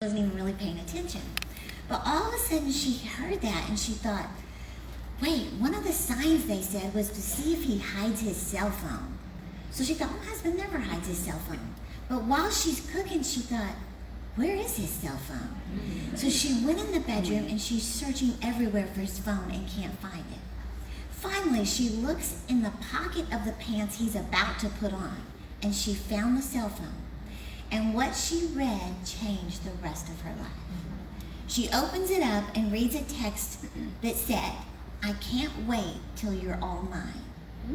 wasn't even really paying attention. But all of a sudden she heard that and she thought, wait, one of the signs they said was to see if he hides his cell phone. So she thought, my husband never hides his cell phone. But while she's cooking, she thought, where is his cell phone? So she went in the bedroom and she's searching everywhere for his phone and can't find it. Finally, she looks in the pocket of the pants he's about to put on and she found the cell phone. And what she read changed the rest of her life. She opens it up and reads a text that said, I can't wait till you're all mine.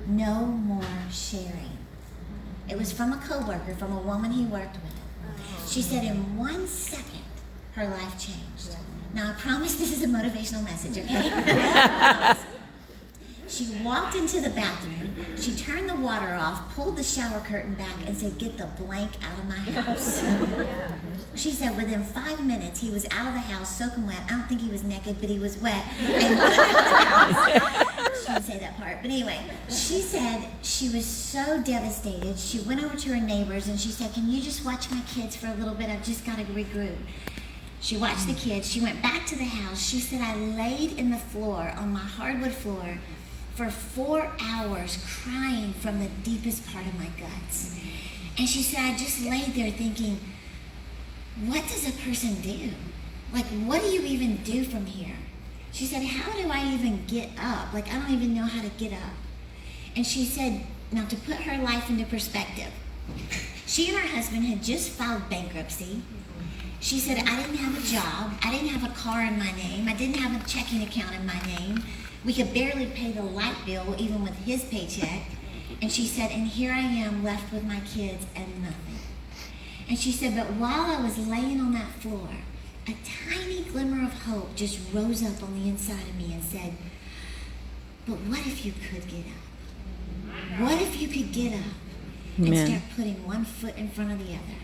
No more sharing. It was from a coworker, from a woman he worked with. She said in 1 second, her life changed. Now I promise this is a motivational message, okay? She walked into the bathroom, she turned the water off, pulled the shower curtain back, and said, get the blank out of my house. She said within 5 minutes, he was out of the house, soaking wet. I don't think he was naked, but he was wet. And she didn't say that part. But anyway, she said she was so devastated. She went over to her neighbors and she said, can you just watch my kids for a little bit? I've just got to regroup. She watched the kids. She went back to the house. She said, I laid in the floor, on my hardwood floor, for 4 hours crying from the deepest part of my guts. And she said, I just laid there thinking, what does a person do? Like, what do you even do from here? She said, how do I even get up? Like, I don't even know how to get up. And she said, now to put her life into perspective, she and her husband had just filed bankruptcy. She said, I didn't have a job. I didn't have a car in my name. I didn't have a checking account in my name. We could barely pay the light bill even with his paycheck. And she said, and here I am left with my kids and nothing. And she said, but while I was laying on that floor, a tiny glimmer of hope just rose up on the inside of me and said, but what if you could get up? What if you could get up and start putting one foot in front of the other?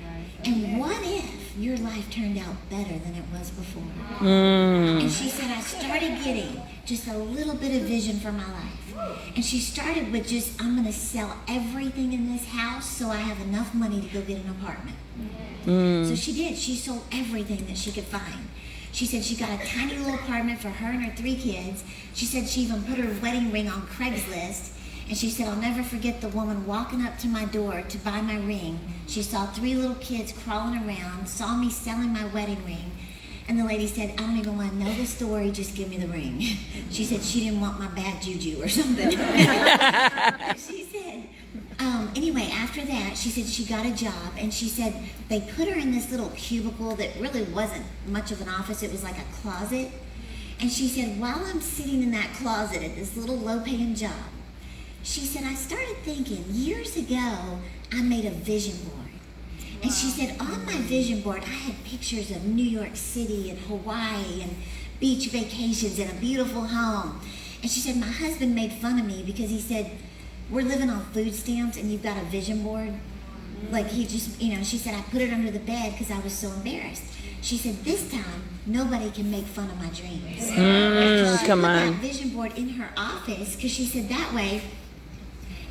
And what if your life turned out better than it was before? And she said, I started getting just a little bit of vision for my life. And she started with just, I'm going to sell everything in this house so I have enough money to go get an apartment. So she did. She sold everything that she could find. She said she got a tiny little apartment for her and her 3 kids. She said she even put her wedding ring on Craigslist. And she said, I'll never forget the woman walking up to my door to buy my ring. She saw 3 little kids crawling around, saw me selling my wedding ring. And the lady said, I don't even want to know the story, just give me the ring. She said she didn't want my bad juju or something. She said, anyway, after that, she said she got a job. And she said they put her in this little cubicle that really wasn't much of an office. It was like a closet. And she said, while I'm sitting in that closet at this little low-paying job, she said, I started thinking, years ago, I made a vision board. And she said, on my vision board, I had pictures of New York City and Hawaii and beach vacations and a beautiful home. And she said, my husband made fun of me because he said, we're living on food stamps and you've got a vision board. Like he just, she said, I put it under the bed because I was so embarrassed. She said, this time, nobody can make fun of my dreams. She Come put on. that vision board in her office because she said that way,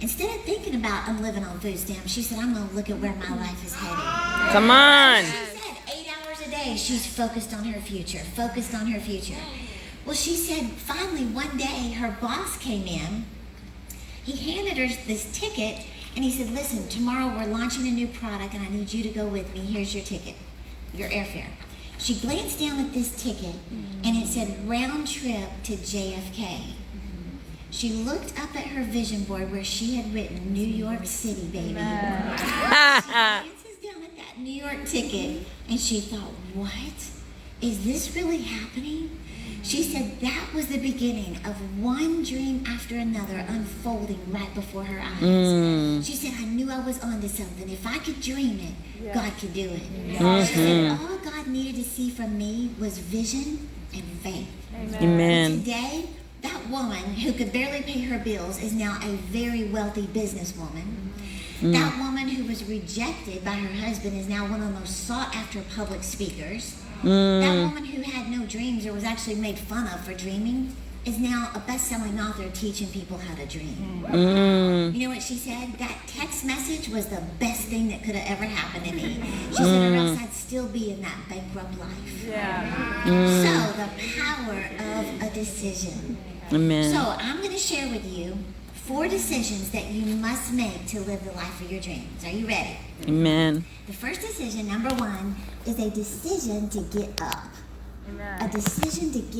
instead of thinking about I'm living on food stamps, she said, I'm going to look at where my life is headed. Come on. She said 8 hours a day, she's focused on her future, focused on her future. Well, she said finally one day her boss came in. He handed her this ticket and he said, listen, tomorrow we're launching a new product and I need you to go with me. Here's your ticket, your airfare. She glanced down at this ticket and it said round trip to JFK. She looked up at her vision board where she had written New York City, baby. She glances down at that New York ticket and she thought, what? Is this really happening? She said that was the beginning of one dream after another unfolding right before her eyes. She said, I knew I was onto something. If I could dream it, God could do it. She said, all God needed to see from me was vision and faith. Amen. And today, that woman who could barely pay her bills is now a very wealthy businesswoman. That woman who was rejected by her husband is now one of the most sought after public speakers. That woman who had no dreams or was actually made fun of for dreaming is now a best-selling author teaching people how to dream. You know what she said? That text message was the best thing that could have ever happened to me. She said, or else I'd still be in that bankrupt life. So, the power of a decision. Amen. So, I'm going to share with you 4 decisions that you must make to live the life of your dreams. Are you ready? Amen. The first decision, number 1, is a decision to get up. Amen. A decision to get